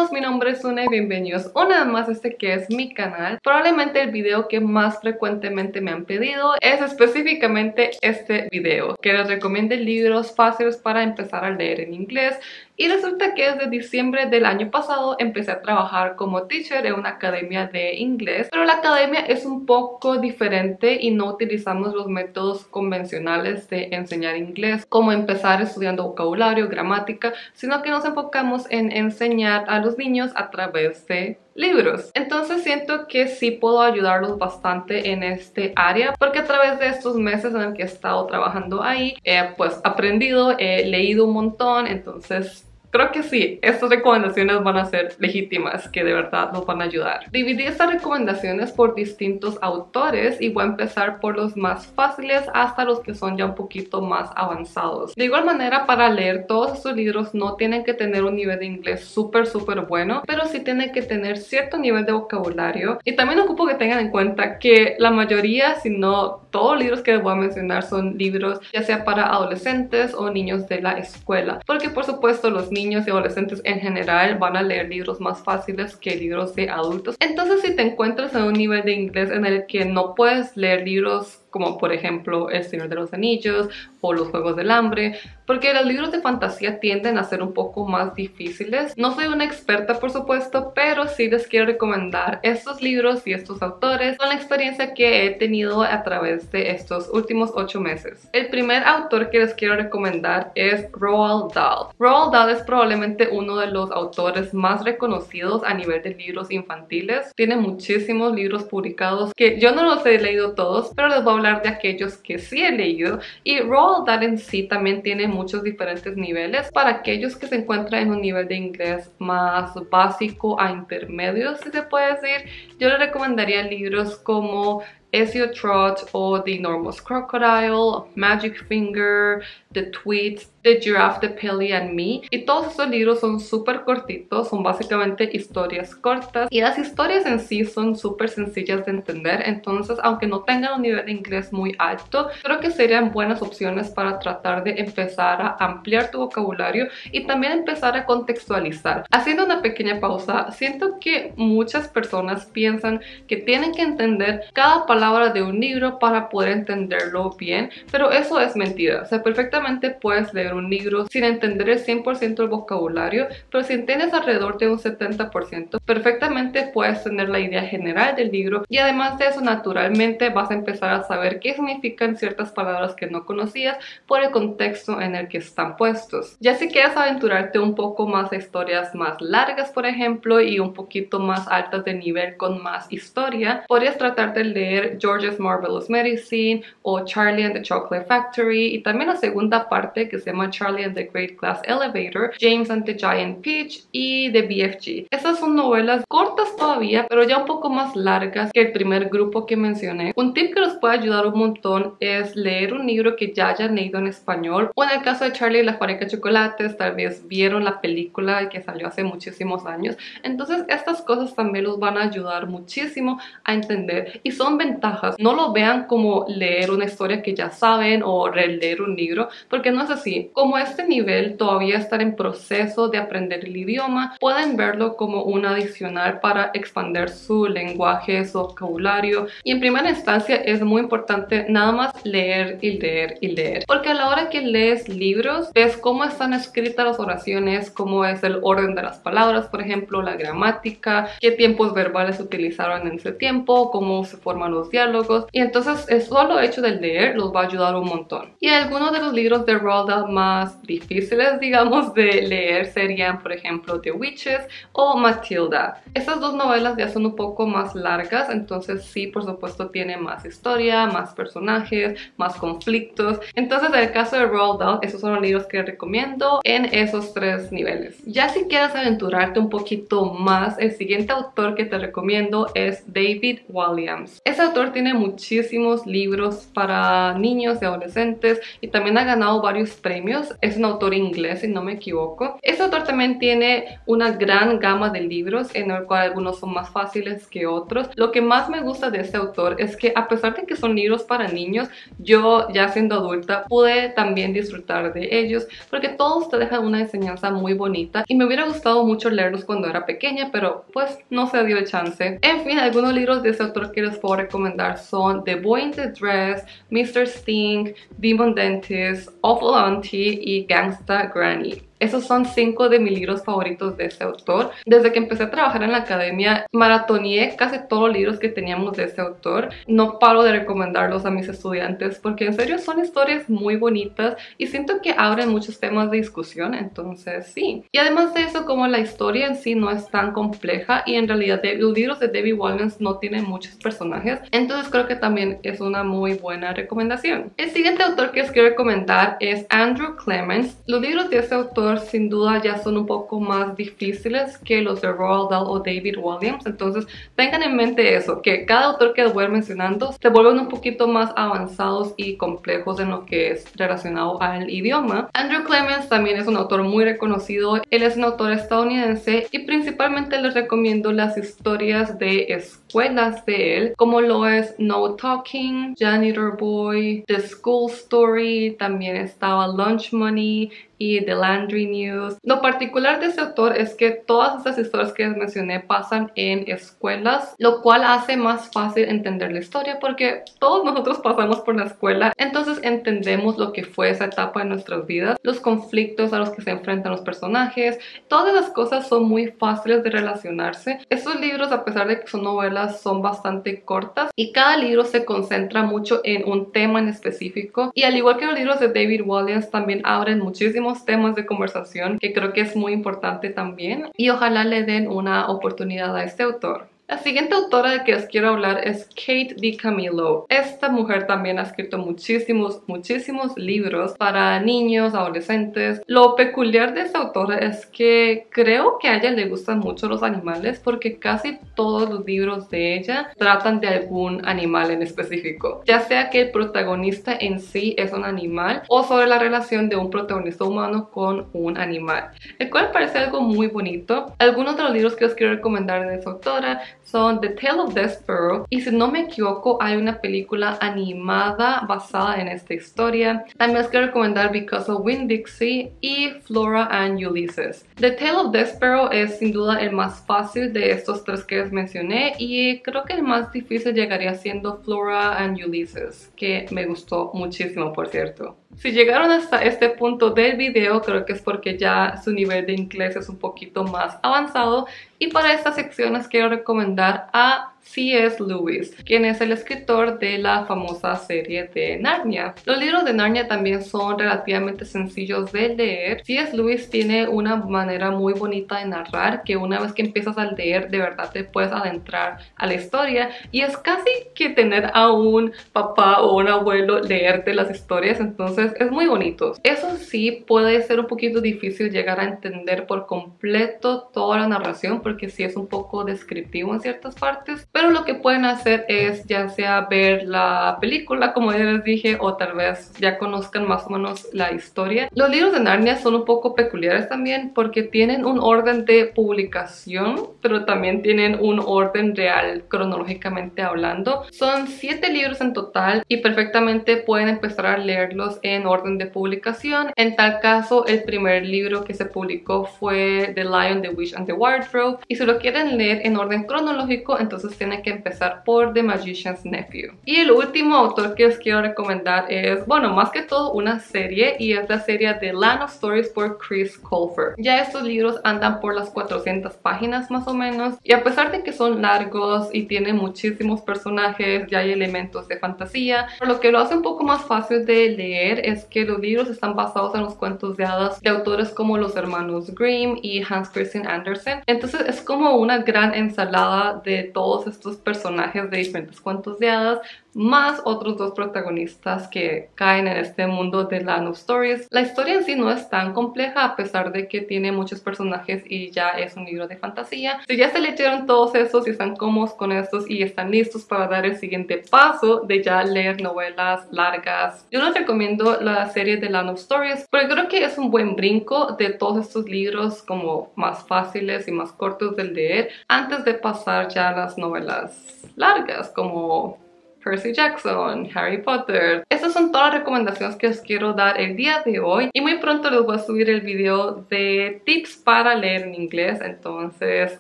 todos, mi nombre es Sune y bienvenidos una vez más a este que es mi canal. Probablemente el video que más frecuentemente me han pedido es específicamente este video, que les recomiende libros fáciles para empezar a leer en inglés. Y resulta que desde diciembre del año pasado empecé a trabajar como teacher en una academia de inglés, pero la academia es un poco diferente y no utilizamos los métodos convencionales de enseñar inglés, como empezar estudiando vocabulario, gramática, sino que nos enfocamos en enseñar a los niños a través de libros. Entonces siento que sí puedo ayudarlos bastante en este área, porque a través de estos meses en el que he estado trabajando ahí, pues aprendido, he leído un montón, entonces creo que sí, estas recomendaciones van a ser legítimas, que de verdad nos van a ayudar. Dividí estas recomendaciones por distintos autores y voy a empezar por los más fáciles hasta los que son ya un poquito más avanzados. De igual manera, para leer todos estos libros no tienen que tener un nivel de inglés súper bueno, pero sí tienen que tener cierto nivel de vocabulario. Y también ocupo que tengan en cuenta que la mayoría, si no todos los libros que les voy a mencionar, son libros ya sea para adolescentes o niños de la escuela, porque por supuesto los niños y adolescentes en general van a leer libros más fáciles que libros de adultos. Entonces, si te encuentras en un nivel de inglés en el que no puedes leer libros como por ejemplo El Señor de los Anillos o Los Juegos del Hambre, porque los libros de fantasía tienden a ser un poco más difíciles. No soy una experta, por supuesto, pero sí les quiero recomendar estos libros y estos autores con la experiencia que he tenido a través de estos últimos 8 meses. El primer autor que les quiero recomendar es Roald Dahl. Roald Dahl es probablemente uno de los autores más reconocidos a nivel de libros infantiles. Tiene muchísimos libros publicados que yo no los he leído todos, pero les voy a hablar de aquellos que sí he leído. Y Roald Dahl en sí también tiene muchos diferentes niveles. Para aquellos que se encuentran en un nivel de inglés más básico a intermedio, si se puede decir, yo les recomendaría libros como Ezio Trot o The Enormous Crocodile, Magic Finger, The Tweets, The Giraffe, The Pelly and Me. Y todos estos libros son súper cortitos, son básicamente historias cortas y las historias en sí son súper sencillas de entender. Entonces, aunque no tengan un nivel de inglés muy alto, creo que serían buenas opciones para tratar de empezar a ampliar tu vocabulario y también empezar a contextualizar. Haciendo una pequeña pausa, siento que muchas personas piensan que tienen que entender cada palabra de un libro para poder entenderlo bien, pero eso es mentira. O sea, perfectamente puedes leer un libro sin entender el 100% del vocabulario, pero si entiendes alrededor de un 70%, perfectamente puedes tener la idea general del libro, y además de eso, naturalmente vas a empezar a saber qué significan ciertas palabras que no conocías por el contexto en el que están puestos. Ya si quieres aventurarte un poco más a historias más largas, por ejemplo, y un poquito más altas de nivel con más historia, podrías tratar de leer George's Marvelous Medicine o Charlie and the Chocolate Factory, y también la segunda parte que se llama Charlie and the Great Glass Elevator, James and the Giant Peach y The BFG. Estas son novelas cortas todavía, pero ya un poco más largas que el primer grupo que mencioné. Un tip que los puede ayudar un montón es leer un libro que ya hayan leído en español, o en el caso de Charlie y la fábrica de chocolates, tal vez vieron la película que salió hace muchísimos años. Entonces estas cosas también los van a ayudar muchísimo a entender, y son ventajas. No lo vean como leer una historia que ya saben o releer un libro, porque no es así. Como este nivel todavía está en proceso de aprender el idioma, pueden verlo como un adicional para expandir su lenguaje, su vocabulario. Y en primera instancia es muy importante nada más leer y leer y leer, porque a la hora que lees libros ves cómo están escritas las oraciones, cómo es el orden de las palabras, por ejemplo, la gramática, qué tiempos verbales se utilizaron en ese tiempo, cómo se forman los diálogos, y entonces el solo hecho de leer los va a ayudar un montón. Y algunos de los libros de Roald Dahl más difíciles, digamos, de leer serían, por ejemplo, The Witches o Matilda. Estas dos novelas ya son un poco más largas, entonces sí, por supuesto, tiene más historia, más personajes, más conflictos. Entonces, en el caso de Roald Dahl, esos son los libros que recomiendo en esos 3 niveles. Ya si quieres aventurarte un poquito más, el siguiente autor que te recomiendo es David Walliams. Este autor autor tiene muchísimos libros para niños y adolescentes y también ha ganado varios premios. Es un autor inglés, si no me equivoco. Este autor también tiene una gran gama de libros, en el cual algunos son más fáciles que otros. Lo que más me gusta de este autor es que, a pesar de que son libros para niños, yo ya siendo adulta pude también disfrutar de ellos, porque todos te dejan una enseñanza muy bonita y me hubiera gustado mucho leerlos cuando era pequeña, pero pues no se dio el chance. En fin, algunos libros de este autor que les puedo recomendar son The Boy in the Dress, Mr. Sting, Demon Dentist, Awful Auntie y Gangsta Granny. Esos son 5 de mis libros favoritos de este autor. Desde que empecé a trabajar en la academia, maratoneé casi todos los libros que teníamos de este autor. No paro de recomendarlos a mis estudiantes porque en serio son historias muy bonitas y siento que abren muchos temas de discusión, entonces sí. Y además de eso, como la historia en sí no es tan compleja y en realidad los libros de Debbie Wallace no tienen muchos personajes, entonces creo que también es una muy buena recomendación. El siguiente autor que les quiero recomendar es Andrew Clements. Los libros de este autor sin duda ya son un poco más difíciles que los de Roald Dahl o David Walliams, entonces tengan en mente eso, que cada autor que les voy mencionando se vuelven un poquito más avanzados y complejos en lo que es relacionado al idioma. Andrew Clements también es un autor muy reconocido. Él es un autor estadounidense y principalmente les recomiendo las historias de escuelas de él, como lo es No Talking, Janitor Boy, The School Story, también estaba Lunch Money y The Landry News. Lo particular de este autor es que todas estas historias que les mencioné pasan en escuelas, lo cual hace más fácil entender la historia porque todos nosotros pasamos por la escuela, entonces entendemos lo que fue esa etapa de nuestras vidas, los conflictos a los que se enfrentan los personajes. Todas las cosas son muy fáciles de relacionarse. Estos libros, a pesar de que son novelas, son bastante cortas y cada libro se concentra mucho en un tema en específico, y al igual que los libros de David Walliams también abren muchísimos temas de conversación que creo que es muy importante también, y ojalá le den una oportunidad a este autor. La siguiente autora de que les quiero hablar es Kate DiCamillo. Esta mujer también ha escrito muchísimos libros para niños, adolescentes. Lo peculiar de esta autora es que creo que a ella le gustan mucho los animales porque casi todos los libros de ella tratan de algún animal en específico. Ya sea que el protagonista en sí es un animal o sobre la relación de un protagonista humano con un animal, el cual parece algo muy bonito. Algunos de los libros que les quiero recomendar de esta autora son The Tale of Despereaux, y si no me equivoco hay una película animada basada en esta historia. También les quiero recomendar Because of Winn-Dixie y Flora and Ulysses. The Tale of Despereaux es sin duda el más fácil de estos tres que les mencioné, y creo que el más difícil llegaría siendo Flora and Ulysses, que me gustó muchísimo, por cierto. Si llegaron hasta este punto del video, creo que es porque ya su nivel de inglés es un poquito más avanzado, y para esta sección les quiero recomendar a C.S. Lewis, quien es el escritor de la famosa serie de Narnia. Los libros de Narnia también son relativamente sencillos de leer. C.S. Lewis tiene una manera muy bonita de narrar, que una vez que empiezas a leer de verdad te puedes adentrar a la historia, y es casi que tener a un papá o un abuelo leerte las historias, entonces es muy bonito. Eso sí, puede ser un poquito difícil llegar a entender por completo toda la narración porque sí es un poco descriptivo en ciertas partes, pero lo que pueden hacer es ya sea ver la película, como ya les dije, o tal vez ya conozcan más o menos la historia. Los libros de Narnia son un poco peculiares también porque tienen un orden de publicación, pero también tienen un orden real cronológicamente hablando. Son 7 libros en total y perfectamente pueden empezar a leerlos en orden de publicación. En tal caso, el primer libro que se publicó fue The Lion, the Witch and the Wardrobe, y si lo quieren leer en orden cronológico, entonces tienen que empezar por The Magician's Nephew. Y el último autor que les quiero recomendar es, bueno, más que todo una serie, y es la serie The Land of Stories por Chris Colfer. Ya estos libros andan por las 400 páginas más o menos, y a pesar de que son largos y tienen muchísimos personajes, ya hay elementos de fantasía, lo que lo hace un poco más fácil de leer es que los libros están basados en los cuentos de hadas de autores como los hermanos Grimm y Hans Christian Andersen. Entonces es como una gran ensalada de todos estos personajes de diferentes cuentos de hadas, más otros dos protagonistas que caen en este mundo de la Noob Stories. La historia en sí no es tan compleja a pesar de que tiene muchos personajes y ya es un libro de fantasía. Si ya se leyeron todos esos y están cómodos con estos y están listos para dar el siguiente paso de ya leer novelas largas, yo les recomiendo la serie de la Noob Stories porque creo que es un buen brinco de todos estos libros como más fáciles y más cortos de leer antes de pasar ya a las novelas largas como Percy Jackson, Harry Potter. Estas son todas las recomendaciones que os quiero dar el día de hoy y muy pronto les voy a subir el video de tips para leer en inglés, entonces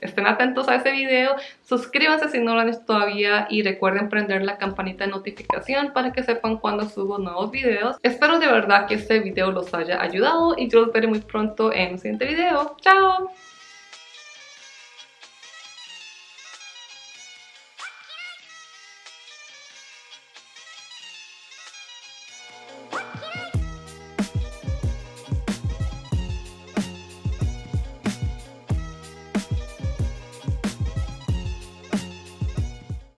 estén atentos a ese video, suscríbanse si no lo han hecho todavía y recuerden prender la campanita de notificación para que sepan cuando subo nuevos videos. Espero de verdad que este video los haya ayudado y yo los veré muy pronto en un siguiente video. ¡Chao!